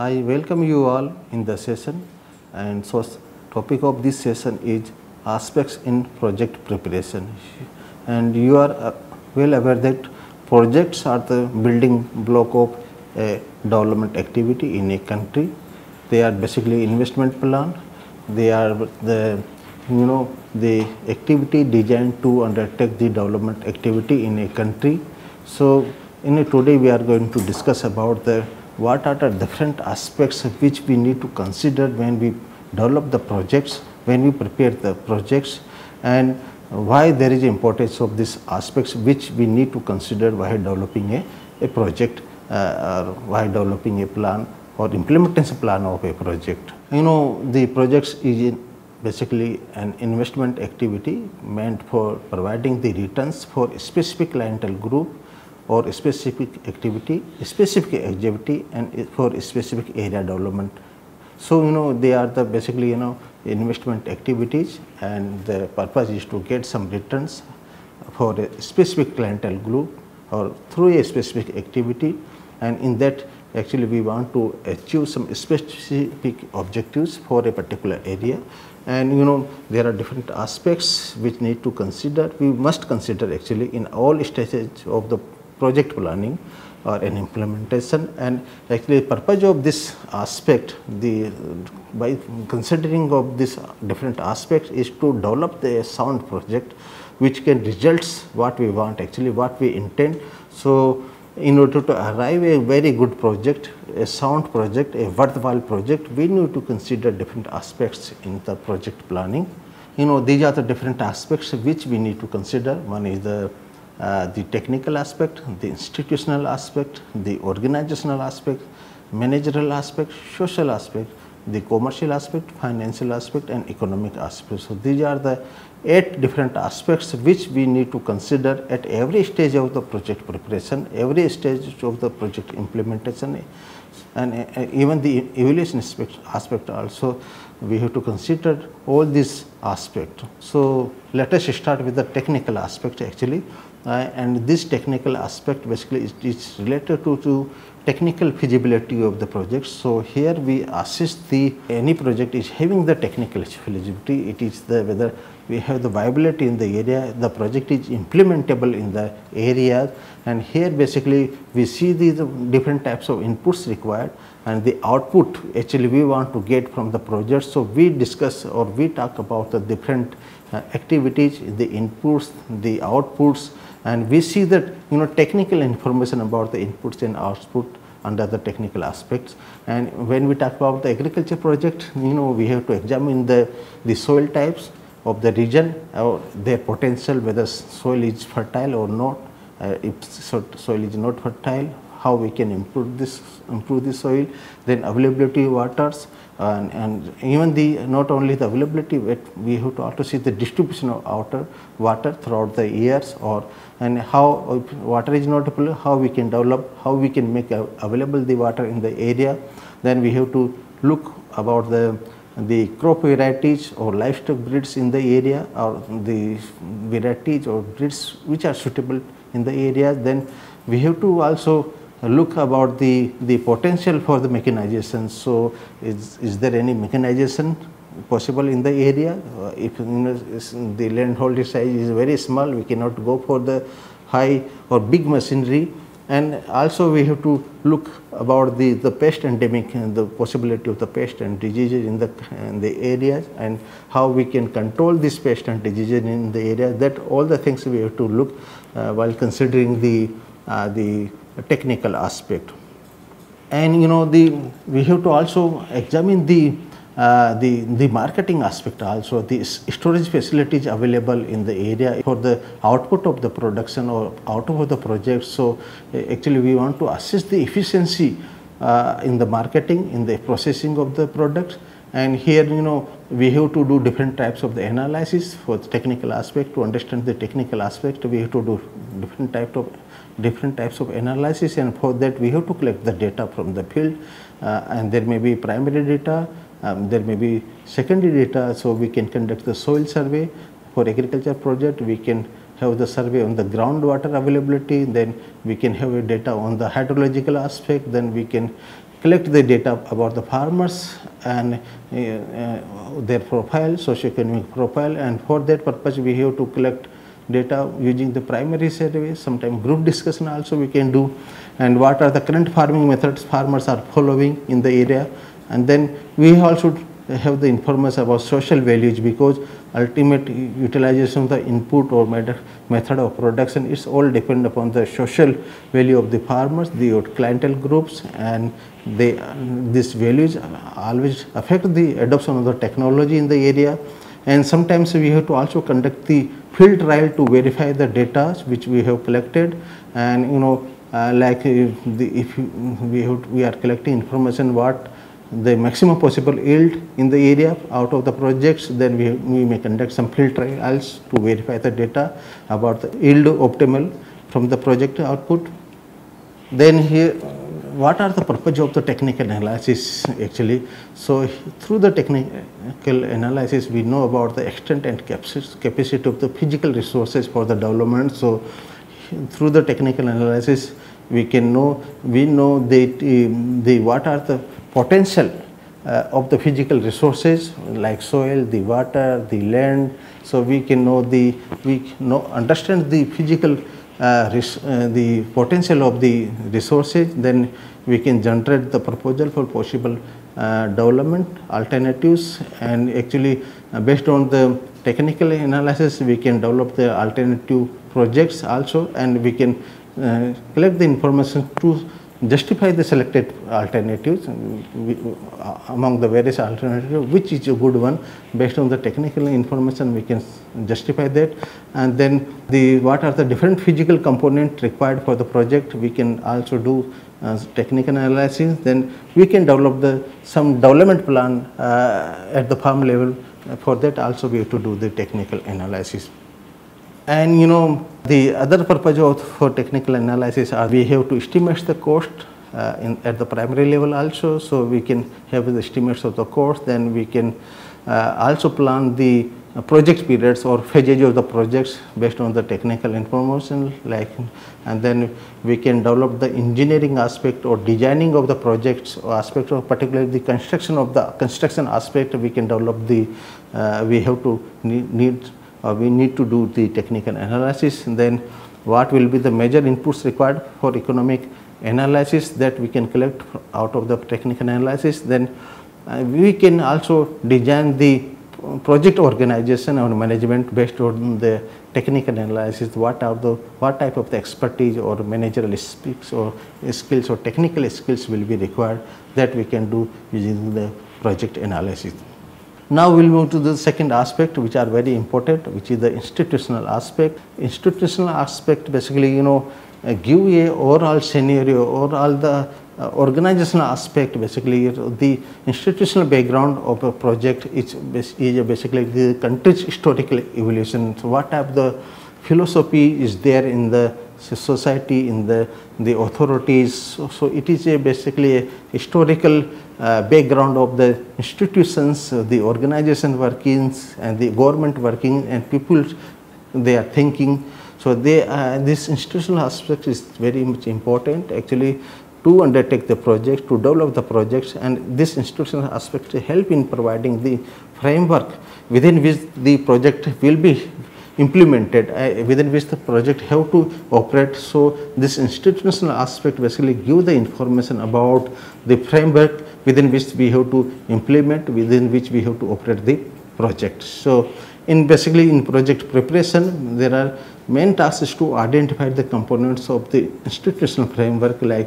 I welcome you all in the session, and so topic of this session is aspects in project preparation. And you are well aware that projects are the building block of a development activity in a country. They are basically investment plan. They are the activity designed to undertake the development activity in a country. So today we are going to discuss about what are the different aspects which we need to consider when we develop the projects, when we prepare the projects, and why there is importance of these aspects which we need to consider while developing a project or while developing a plan or implementation plan of a project. The projects is basically an investment activity meant for providing the returns for a specific clientele group or a specific activity and for a specific area development. So they are the basically investment activities, and the purpose is to get some returns for a specific clientele group or through a specific activity, and in that actually we want to achieve some specific objectives for a particular area. And there are different aspects which need to consider, we must consider actually in all stages of the project planning or an implementation. And actually the purpose of this aspect, by considering of this different aspects, is to develop the sound project which can results what we want, actually what we intend. So in order to arrive a very good project, a sound project, a worthwhile project, we need to consider different aspects in the project planning. These are the different aspects which we need to consider. One is the technical aspect, the institutional aspect, the organizational aspect, managerial aspect, social aspect, the commercial aspect, financial aspect, and economic aspect. So these are the 8 different aspects which we need to consider at every stage of the project preparation, every stage of the project implementation, and even the evaluation aspect also we have to consider all these aspects. So let us start with the technical aspect actually. And this technical aspect basically is related to technical feasibility of the project. So here we assess any project is having the technical feasibility. It is whether we have the viability in the area, the project is implementable in the area, and here basically we see the different types of inputs required and the output actually we want to get from the project. So we discuss or we talk about the different activities, the inputs, the outputs, and we see that technical information about the inputs and output under the technical aspects. And when we talk about the agriculture project, we have to examine the soil types of the region or their potential, whether soil is fertile or not. If soil is not fertile, how we can improve the soil, then availability of waters, and even not only the availability, but we have to also see the distribution of water throughout the years, and how if water is not available, how we can develop, how we can make available the water in the area. Then we have to look about the crop varieties or livestock breeds in the area, or the varieties or breeds which are suitable in the area. Then we have to also look about the potential for the mechanization. So is there any mechanization possible in the area? If the landholder size is very small, we cannot go for the high or big machinery. And also we have to look about the pest endemic and the possibility of the pest and diseases in the areas, and how we can control this pest and diseases in the area. That all the things we have to look while considering the technical aspect. And we have to also examine the marketing aspect also, the storage facilities available in the area for the output of the production or output of the project. So actually we want to assess the efficiency in the marketing, in the processing of the products. And here we have to do different types of the analysis for the technical aspect. To understand the technical aspect, we have to do different types of analysis, and for that we have to collect the data from the field, and there may be primary data, there may be secondary data. So we can conduct the soil survey for agriculture project, we can have the survey on the groundwater availability, then we can have a data on the hydrological aspect, then we can collect the data about the farmers and their profile, socioeconomic profile, and for that purpose we have to collect data using the primary survey, sometimes group discussion also we can do, and what are the current farming methods farmers are following in the area. And then we also have the information about social values, because ultimate utilization of the input or method of production is all depend upon the social value of the farmers, the clientele groups, and these values always affect the adoption of the technology in the area. And sometimes we have to also conduct the field trial to verify the data which we have collected. And like if we are collecting information what the maximum possible yield in the area out of the projects, then we may conduct some field trials to verify the data about the yield optimal from the project output. Then here, what are the purpose of the technical analysis actually? So through the technical analysis we know about the extent and capacity of the physical resources for the development. So through the technical analysis we know the what are the potential of the physical resources like soil, the water, the land. So we can understand the physical the potential of the resources. Then we can generate the proposal for possible development alternatives, and actually based on the technical analysis we can develop the alternative projects also, and we can collect the information to justify the selected alternatives among the various alternatives, which is a good one. Based on the technical information we can justify that. And then what are the different physical components required for the project, we can also do technical analysis. Then we can develop some development plan at the farm level. For that also we have to do the technical analysis. And the other purpose for technical analysis are we have to estimate the cost at the primary level also. So we can have the estimates of the cost. Then we can also plan the project periods or phases of the projects based on the technical information, and then we can develop the engineering aspect or designing of the projects or aspect of particularly the construction aspect. We can develop we need to do the technical analysis. And then what will be the major inputs required for economic analysis that we can collect out of the technical analysis. Then we can also design the project organization or management based on the technical analysis. What type of the expertise or managerial skills or technical skills will be required, that we can do using the project analysis. Now we will move to the second aspect, which are very important, which is the institutional aspect. Institutional aspect basically give a overall scenario or all the organizational aspect. Basically the institutional background of a project is basically the country's historical evolution. So what type of the philosophy is there in the society, in the authorities. So it is basically a historical background of the institutions, the organization workings and the government working and people they are thinking. So this institutional aspect is very much important actually to undertake the project, to develop the projects, and this institutional aspect help in providing the framework within which the project will be implemented, within which the project have to operate. So this institutional aspect basically give the information about the framework within which we have to implement, within which we have to operate the project. So basically in project preparation there are main tasks to identify the components of the institutional framework, like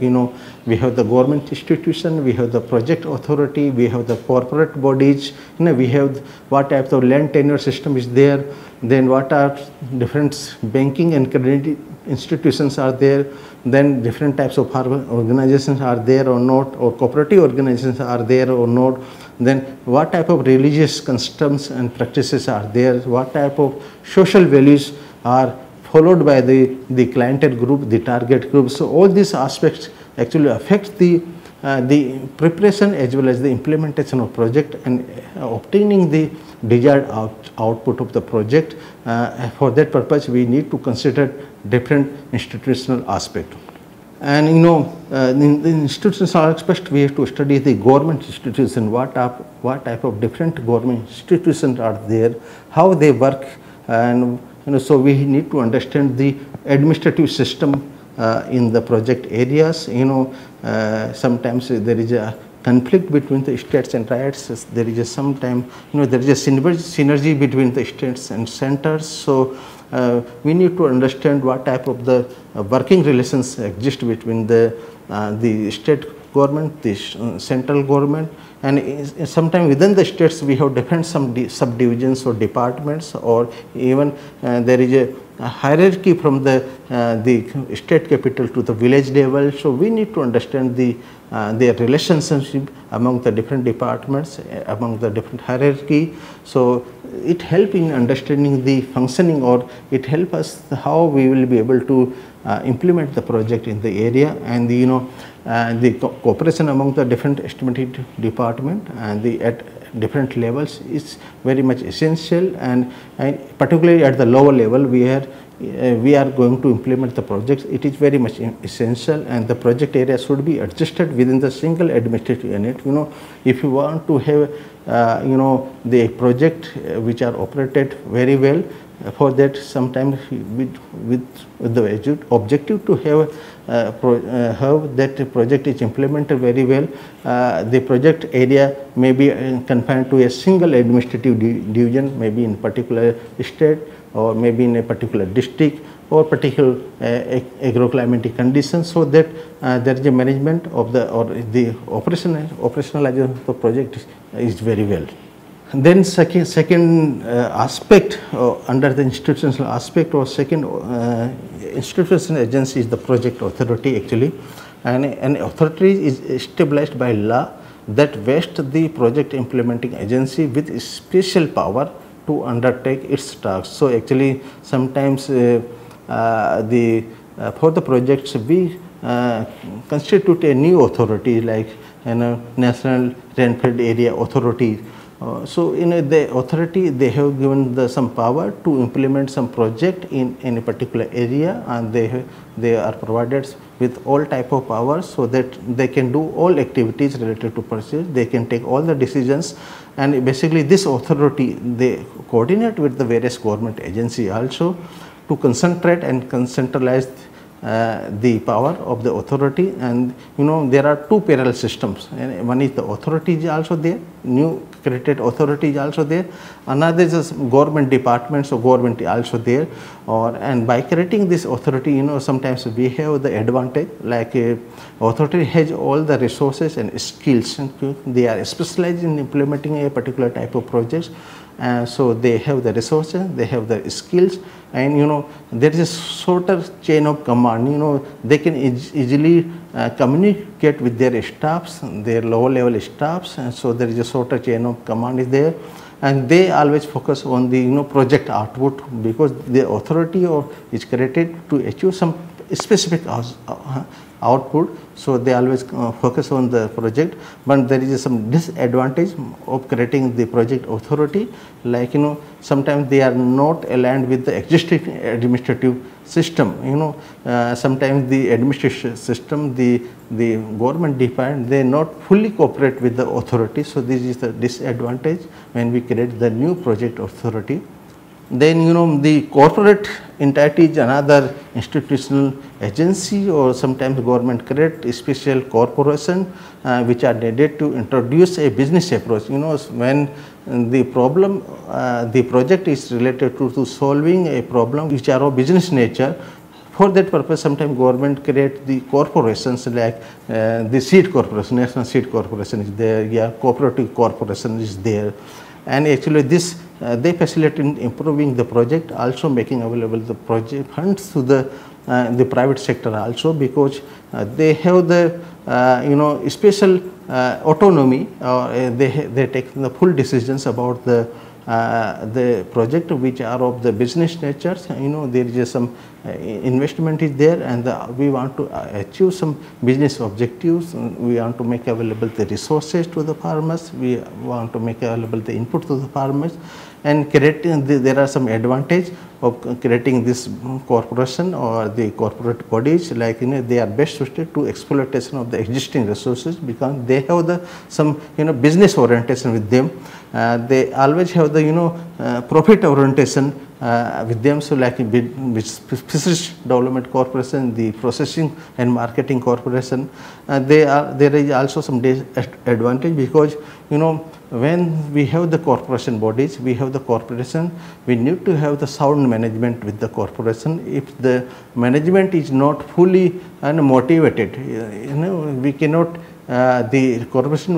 we have the government institution, we have the project authority, we have the corporate bodies, we have what type of land tenure system is there, then what are different banking and credit institutions are there, then different types of organizations are there or not, or cooperative organizations are there or not, then what type of religious customs and practices are there, what type of social values are followed by the clientele group, the target group. So all these aspects actually affect the preparation as well as the implementation of project and obtaining the desired output of the project. For that purpose we need to consider different institutional aspects. And in the institutional aspect, we have to study the government institution, what type of different government institutions are there, how they work, and so we need to understand the administrative system in the project areas. Sometimes there is a conflict between the states and tribes. There is sometimes there is a synergy between the states and centers. So we need to understand what type of the working relations exist between the state government, the central government, and sometimes within the states we have different subdivisions or departments, or even there is a hierarchy from the state capital to the village level. So we need to understand their relationship among the different departments, among the different hierarchy. So it helps in understanding the functioning, or it helps us how we will be able to implement the project in the area. And the cooperation among the different estimated department and at different levels is very much essential, and particularly at the lower level where we are going to implement the projects, it is very much essential, and the project area should be adjusted within the single administrative unit. If you want to have the project which are operated very well, for that sometimes with the objective to have that project is implemented very well, the project area may be confined to a single administrative division, maybe in particular state, or maybe in a particular district, or particular agroclimatic conditions, so that there is a management of the operationalization of the project is very well. Then second aspect under the institutional aspect, or second institutional agency is the project authority actually, and an authority is established by law that vests the project implementing agency with special power to undertake its tasks. So actually sometimes for the projects we constitute a new authority like National Rainfed Area Authority. So the authority, they have given some power to implement some project in a particular area, and they are provided with all type of powers, so that they can do all activities related to purchase, they can take all the decisions, and basically this authority, they coordinate with the various government agency also to concentrate and centralize the power of the authority. And there are two parallel systems, and one is the authority is also there, new created authority is also there, another is government departments or government also there, and by creating this authority, sometimes we have the advantage, like authority has all the resources and skills, and they are specialized in implementing a particular type of projects. So they have the resources, they have the skills, and there is a shorter chain of command. They can easily communicate with their staffs, their lower level staffs, and so there is a shorter chain of command is there, and they always focus on the project output, because the authority is created to achieve some specific output. So they always focus on the project, but there is some disadvantage of creating the project authority, like sometimes they are not aligned with the existing administrative system. Sometimes the administration system, the government department, they not fully cooperate with the authority. So this is the disadvantage when we create the new project authority. Then the corporate entity is another institutional agency, or sometimes government create a special corporation which are needed to introduce a business approach. When the problem, the project is related to solving a problem which are of business nature. For that purpose, sometimes government create the corporations, like the seed corporation, National Seed Corporation is there, yeah, cooperative corporation is there, and actually this they facilitate in improving the project, also making available the project funds to the private sector also, because they have the special autonomy, they take the full decisions about the project which are of the business nature. There is some investment is there, and we want to achieve some business objectives. We want to make available the resources to the farmers, we want to make available the input to the farmers, and creating there are some advantage of creating this corporation or the corporate bodies, like they are best suited to exploitation of the existing resources because they have the some business orientation with them. They always have the profit orientation with them. So like Fisheries Development Corporation, the Processing and Marketing Corporation, there is also some advantage because when we have the corporation bodies, we have the corporation, we need to have the sound management with the corporation. If the management is not fully motivated, we cannot, the corporation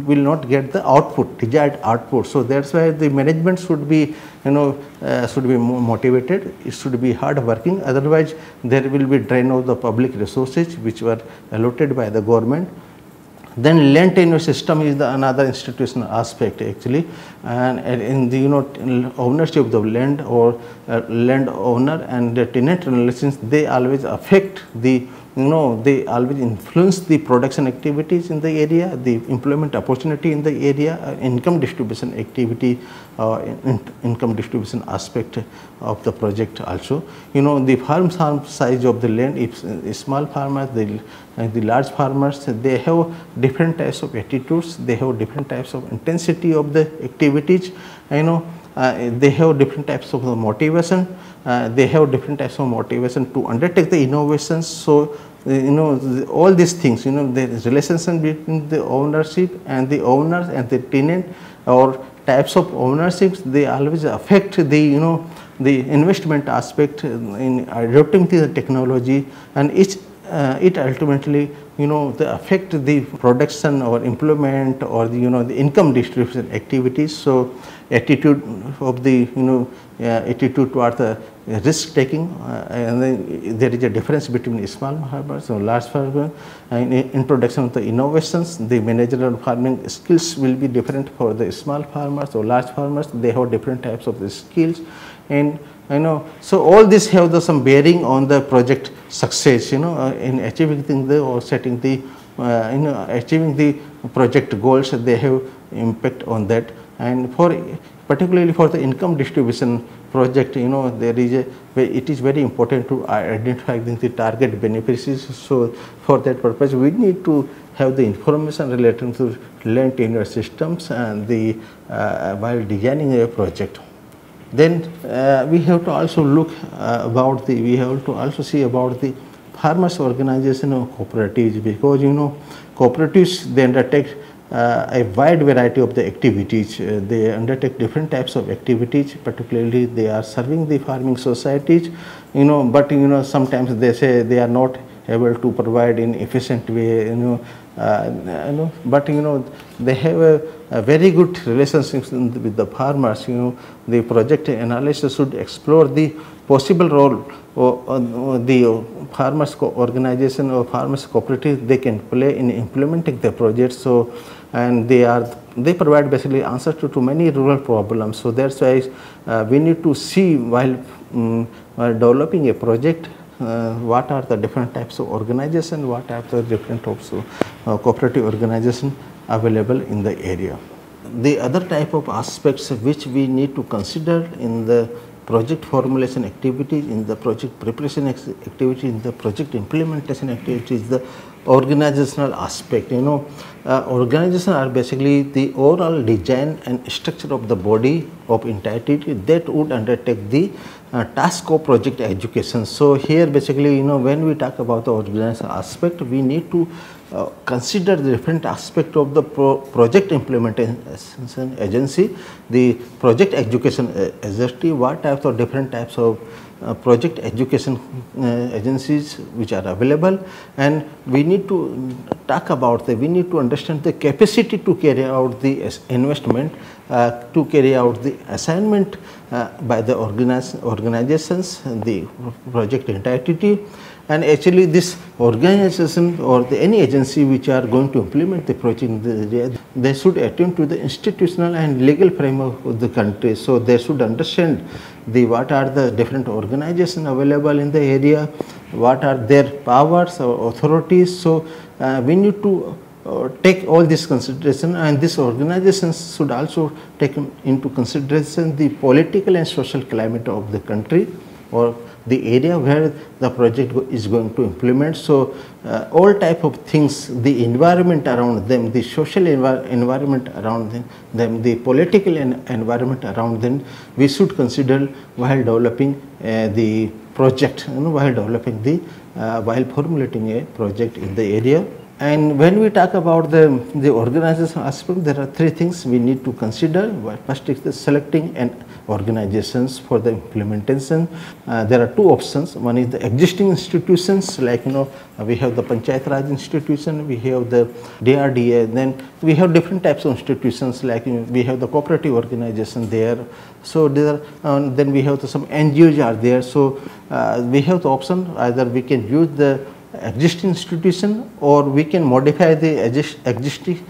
will not get the output, desired output. So that's why the management should be motivated, it should be hard working, otherwise there will be drain of the public resources which were allotted by the government. Then land tenure system is another institutional aspect actually, and in the ownership of the land or land owner and the tenant relations, they always affect the they always influence the production activities in the area, the employment opportunity in the area, income distribution activity, income distribution aspect of the project also. The farm size of the land, if small farmers, the large farmers, they have different types of attitudes, they have different types of intensity of the activities, they have different types of motivation, they have different types of motivation to undertake the innovations. So all these things, the relationship between the ownership and the owners and the tenant or types of ownerships, they always affect the the investment aspect in adopting the technology, and it ultimately they affect the production or employment or the income distribution activities. So attitude of the attitude toward the risk taking, and then there is a difference between small farmers or large farmers. In introduction of the innovations, the managerial farming skills will be different for the small farmers or large farmers. They have different types of the skills, and so all this have some bearing on the project success, in achieving the or setting the achieving the project goals. They have impact on that. And particularly for the income distribution project, there is it is very important to identify the target beneficiaries. So for that purpose, we need to have the information related to land tenure systems and the while designing a project. Then we have to also look we have to also see about the farmers organization or cooperatives, because cooperatives, they undertake a wide variety of the activities. They undertake different types of activities, particularly they are serving the farming societies, but sometimes they say they are not able to provide in efficient way, but they have a very good relationships with the farmers. The project analysis should explore the possible role of the farmers organization or farmers cooperative they can play in implementing the project. So and they provide basically answers to many rural problems. So that's why we need to see while developing a project, what are the different types of organization, what are the different types of cooperative organization available in the area. The other type of aspects which we need to consider in the project formulation activities, in the project preparation activity, in the project implementation activities, the organizational aspect. Organization are basically the overall design and structure of the body of entity that would undertake the task of project execution. So here basically when we talk about the organizational aspect, we need to consider the different aspect of the project implementation agency, the project execution agency, what types of different types of project education agencies which are available, and we need to talk about we need to understand the capacity to carry out the investment, to carry out the assignment by the organizations, the project entity. And actually this organization or any agency which are going to implement the project, they should attend to the institutional and legal framework of the country. So they should understand what are the different organizations available in the area, what are their powers or authorities. So we need to take all this consideration, and this organizations should also take into consideration the political and social climate of the country or the area where the project is going to implement. So all type of things, the environment around them, the social environment around them, the political environment around them, we should consider while developing the project, while formulating a project in the area. And when we talk about the organization aspect, there are three things we need to consider. First is the selecting an organizations for the implementation. There are two options. One is the existing institutions, like we have the Panchayat Raj institution, we have the DRDA, then we have different types of institutions, like we have the cooperative organization there. So there then we have some NGOs are there. So we have the option, either we can use the existing institution, or we can modify the existing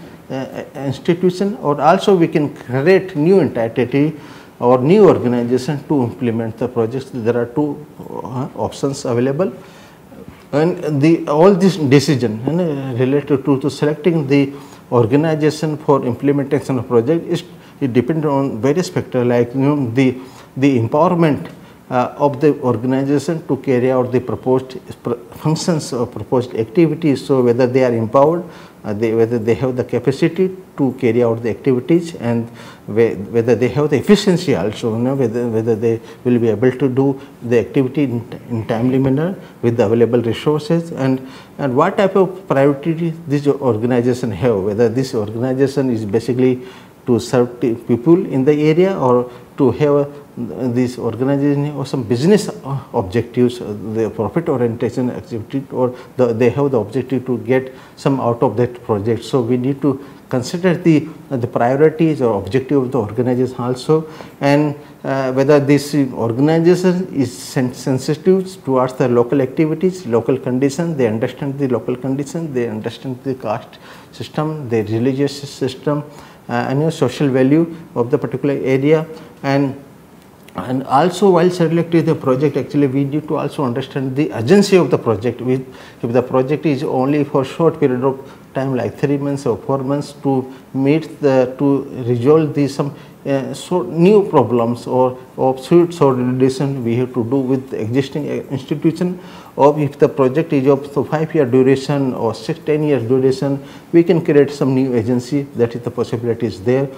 institution, or also we can create new entity or new organization to implement the projects. There are two options available, and all this decision related to selecting the organization for implementation of project it depends on various factors, like the empowerment of the organization to carry out the proposed functions or proposed activities. So whether they are empowered, whether they have the capacity to carry out the activities, and whether they have the efficiency also, whether they will be able to do the activity in timely manner with the available resources, and what type of priority this organization have, whether this organization is basically to serve the people in the area, or to have this organization or some business objectives, the profit orientation activity, or they have the objective to get some out of that project. So we need to consider the priorities or objective of the organization also, and whether this organization is sensitive towards the local activities, local conditions, they understand the local conditions, they understand the caste system, the religious system, and social value of the particular area. And also, while selecting the project, actually we need to also understand the urgency of the project. If the project is only for short period of time, like 3 months or 4 months, to resolve some new problems or suits or relation we have to do with the existing institution, or if the project is of 5-year duration or 10 years duration, we can create some new agency. That is the possibility is there.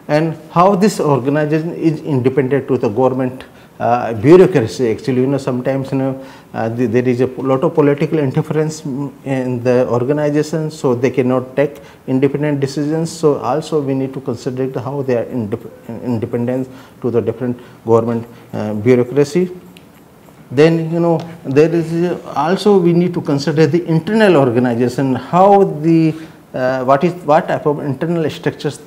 And how this organization is independent to the government bureaucracy. Actually, sometimes there is a lot of political interference in the organization, so they cannot take independent decisions. So also we need to consider how they are independent to the different government bureaucracy. Then there is also we need to consider the internal organization, how the what type of internal structures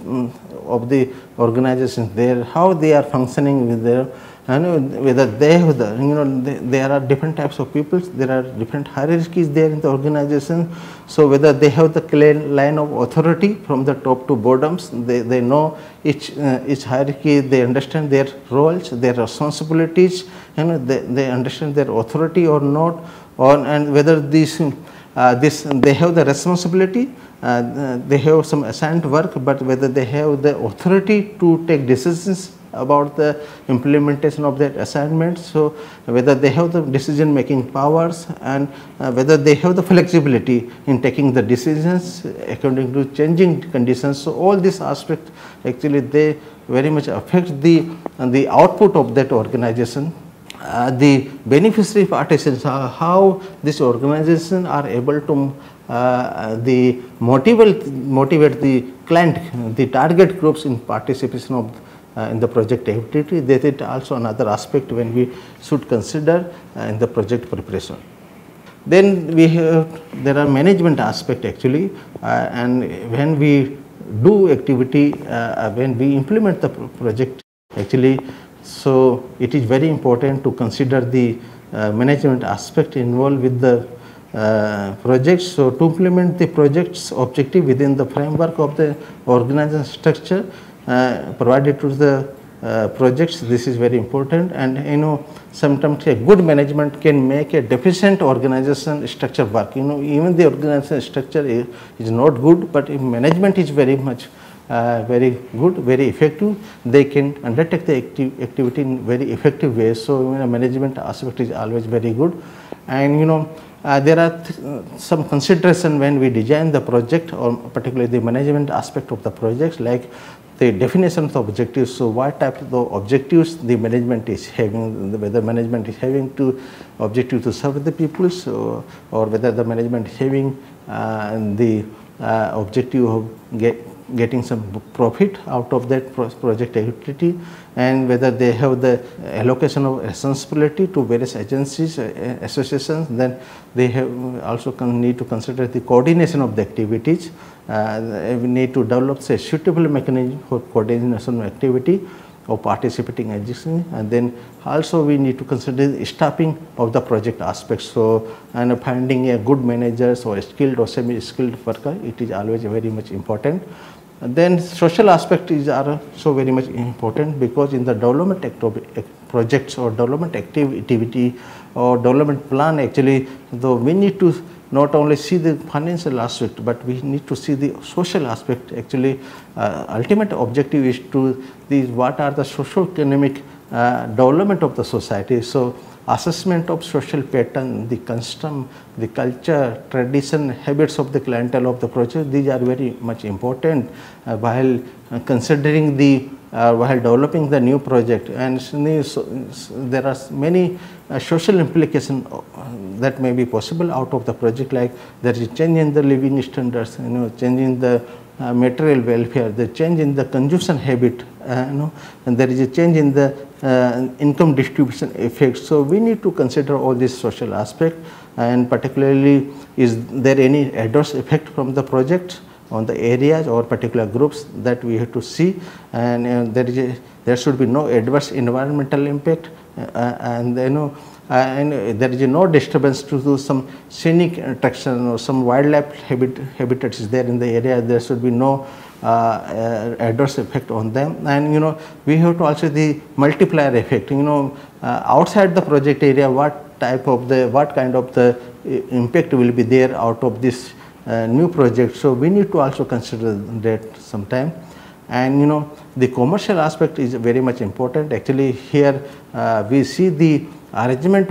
of the organization there, how they are functioning with their, whether they have the, there are different types of people, there are different hierarchies there in the organization. So whether they have the clear line of authority from the top to bottoms, they know each hierarchy, they understand their roles, their responsibilities, they understand their authority or not, and whether they have the responsibility, they have some assigned work, but whether they have the authority to take decisions about the implementation of that assignment. So whether they have the decision making powers, and whether they have the flexibility in taking the decisions according to changing conditions. So all these aspects actually they very much affect the output of that organization. The beneficiary participants, how this organization are able to motivate the client, the target groups in participation of in the project activity. That is also another aspect when we should consider in the project preparation. Then there are management aspect actually, and when we do activity, when we implement the project actually, so it is very important to consider the management aspect involved with the projects. So to implement the project's objective within the framework of the organization structure provided to the projects. This is very important, and you know, sometimes a good management can make a deficient organization structure work. You know, even the organization structure is not good, but if management is very much very good, very effective, they can undertake the activity in very effective way. So, you know, management aspect is always very good, and you know, there are some consideration when we design the project, or particularly the management aspect of the projects, like the definition of the objectives. So, what type of the objectives the management is having, whether management is having to objective to serve the people, so, or whether the management is having the objective of getting some profit out of that project activity, and whether they have the allocation of responsibility to various agencies, associations. Then they have also need to consider the coordination of the activities. We need to develop a suitable mechanism for coordination of activity of participating agencies, and then also we need to consider the staffing of the project aspects. So, and finding a good managers or skilled or semi-skilled worker, it is always very much important. And then social aspect is also very much important, because in the development projects or development activity or development plan, actually, though we need to not only see the financial aspect, but we need to see the social aspect. Actually, ultimate objective is to these what are the social economic development of the society. So, assessment of social pattern, the custom, the culture, tradition, habits of the clientele of the project, these are very much important while considering the while developing the new project. And there are many social implications that may be possible out of the project, like there is a change in the living standards, you know, change in the material welfare, the change in the consumption habit, you know, and there is a change in the income distribution effects. So, we need to consider all this social aspect, and particularly is there any adverse effect from the project on the areas or particular groups that we have to see, and there should be no adverse environmental impact, and you know, and there is no disturbance to do some scenic attraction or some wildlife habitats is there in the area. There should be no adverse effect on them, and you know, we have to also the multiplier effect. You know, outside the project area, what kind of the impact will be there out of this new project. So, we need to also consider that sometime. And you know, the commercial aspect is very much important. Actually, here we see the arrangement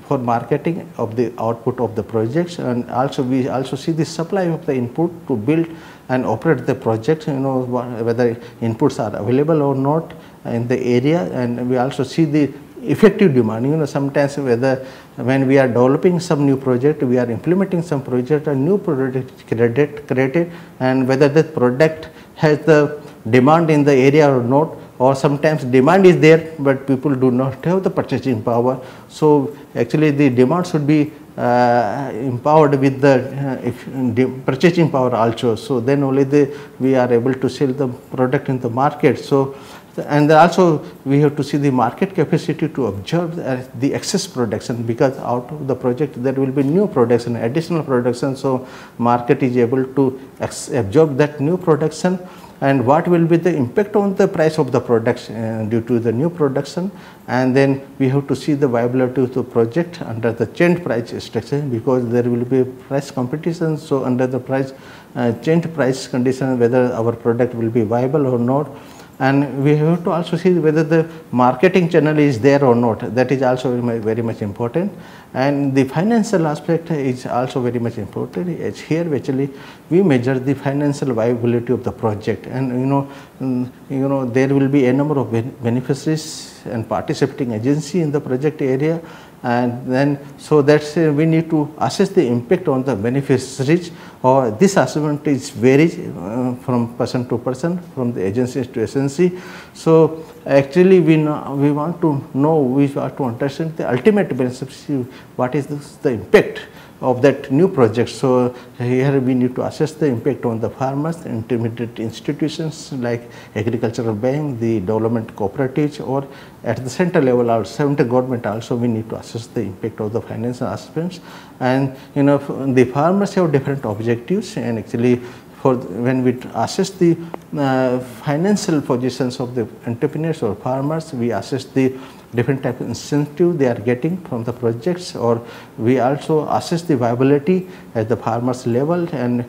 for marketing of the output of the projects, and also we also see the supply of the input to build and operate the project, you know, whether inputs are available or not in the area, and we also see the effective demand. You know, sometimes whether when we are developing some new project, we are implementing some project, a new product created, and whether that product has the demand in the area or not, or sometimes demand is there, but people do not have the purchasing power. So, actually the demand should be empowered with the purchasing power also. So, then only we are able to sell the product in the market. So, and also we have to see the market capacity to absorb the excess production, because out of the project there will be new production, additional production. So, market is able to absorb that new production, and what will be the impact on the price of the products due to the new production. And then we have to see the viability of the project under the change price structure, because there will be price competition. So, under the change price condition, whether our product will be viable or not. And we have to also see whether the marketing channel is there or not. That is also very much important. And the financial aspect is also very much important. It's here actually we measure the financial viability of the project, and you know there will be a number of beneficiaries and participating agency in the project area, and then so that's we need to assess the impact on the beneficiaries, or this assessment is varies from person to person, from the agency to agency. So, actually we want to know, we want to understand the ultimate beneficiary, what is the impact of that new project. So, here we need to assess the impact on the farmers, the intermediate institutions like agricultural bank, the development cooperatives, or at the center level or center government also we need to assess the impact of the financial aspects. And you know, the farmers have different objectives, and actually when we assess the financial positions of the entrepreneurs or farmers, we assess the different type of incentive they are getting from the projects, or we also assess the viability at the farmers level, and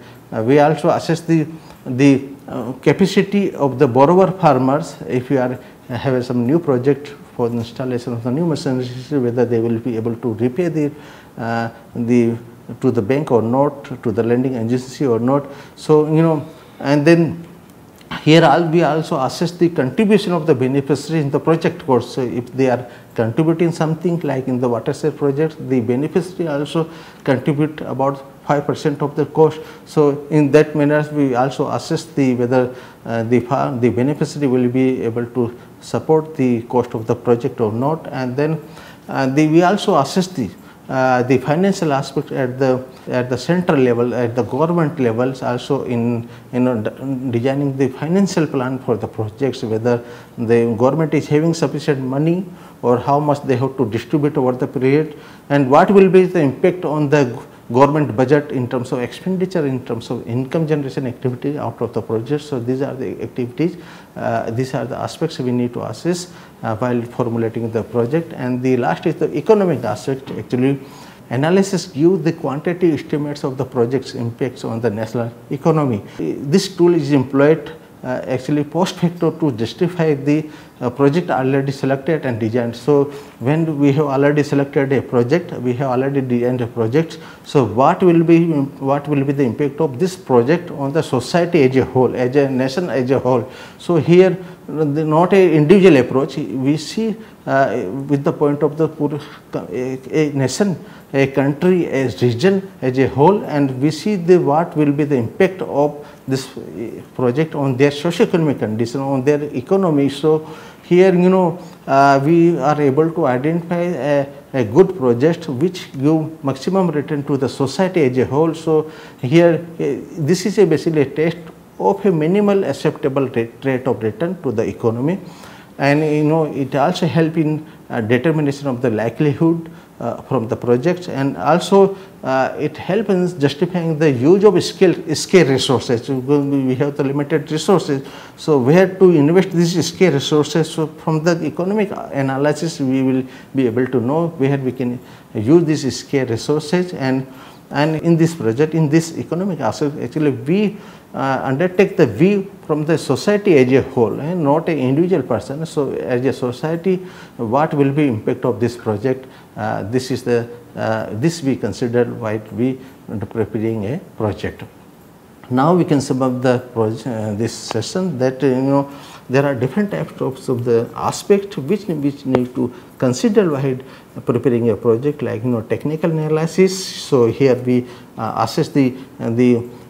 we also assess the capacity of the borrower farmers. If you are have some new project for the installation of the new machinery, whether they will be able to repay to the bank or not, to the lending agency or not. So, and then here we also assess the contribution of the beneficiary in the project cost. So, if they are contributing something like in the watershed project, the beneficiary also contribute about 5% of the cost. So, in that manner we also assess whether the beneficiary will be able to support the cost of the project or not, and then we also assess the financial aspect at the central level, at the government levels, also in designing the financial plan for the projects, whether the government is having sufficient money or how much they have to distribute over the period, and what will be the impact on the government budget in terms of expenditure, in terms of income generation activity out of the project. So, these are the activities, these are the aspects we need to assess while formulating the project. And the last is the economic aspect. Actually, analysis give the quantitative estimates of the project's impacts on the national economy. This tool is employed actually post facto to justify the project already selected and designed. So, when we have already selected a project, we have already designed a project. So, what will be the impact of this project on the society as a whole, as a nation as a whole. So, here not a individual approach, we see with the point of the a nation, a country, a region as a whole, and we see what will be the impact of this project on their socio-economic condition, on their economy. So, here we are able to identify a good project which give maximum return to the society as a whole. So, here this is basically a test of a minimal acceptable rate of return to the economy, and it also help in determination of the likelihood from the projects, and also it helps in justifying the use of scarce resources. We have the limited resources, so where to invest these scarce resources. So, from the economic analysis we will be able to know where we can use these scarce resources, and in this project, in this economic aspect, actually we undertake the view from the society as a whole, and not an individual person. So, as a society, what will be impact of this project? This is this we consider while we preparing a project. Now we can sum up the this session that there are different types of the aspect which need to consider while preparing a project, like technical analysis. So, here we assess the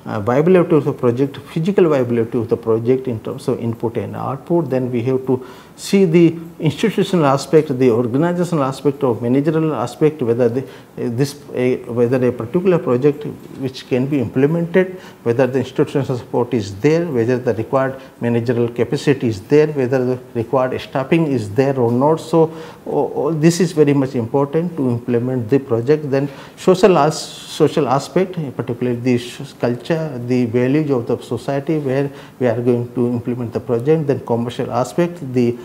viability of the project, physical viability of the project in terms of input and output. Then we have to see the institutional aspect, the organizational aspect, of managerial aspect, whether whether a particular project which can be implemented, whether the institutional support is there, whether the required managerial capacity is there, whether the required staffing is there or not. So, this is very much important to implement the project. Then social aspect, particularly the culture, the values of the society where we are going to implement the project. Then commercial aspect, the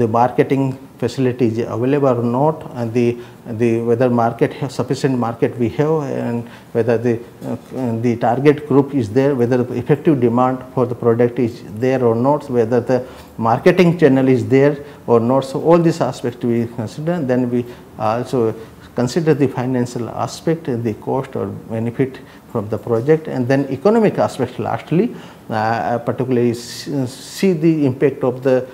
marketing facilities available or not, and the whether sufficient market we have, and whether the target group is there, whether the effective demand for the product is there or not, whether the marketing channel is there or not. So, all these aspects we consider. Then we also consider the financial aspect, the cost or benefit from the project, and then economic aspect lastly, particularly see the impact of the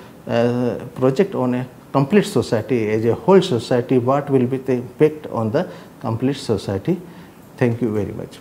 project on a complete society, as a whole society, what will be the impact on the complete society. Thank you very much.